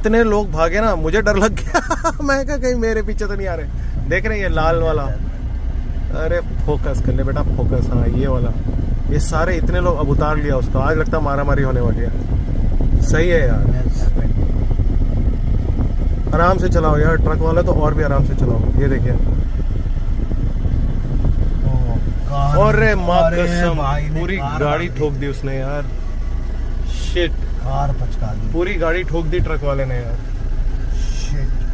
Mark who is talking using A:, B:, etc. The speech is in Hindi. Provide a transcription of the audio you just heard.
A: इतने लोग भागे ना, मुझे डर लग गया। मैं कहा कहीं मेरे पीछे तो नहीं आ रहे। देख रहे हैं ये लाल वाला, अरे फोकस कर ले बेटा, फोकस। हाँ ये वाला, ये सारे इतने लोग। अब उतार लिया उसको, आज लगता है मारामारी होने वाली है। सही है यार, आराम से चलाओ यार, ट्रक वाला तो और भी आराम से चलाओ। ये देखिए, और माँ कसम पूरी गाड़ी ठोक दी उसने यार। शिट,
B: कार पचका दी,
A: पूरी गाड़ी ठोक दी ट्रक वाले ने यार।
B: शिट।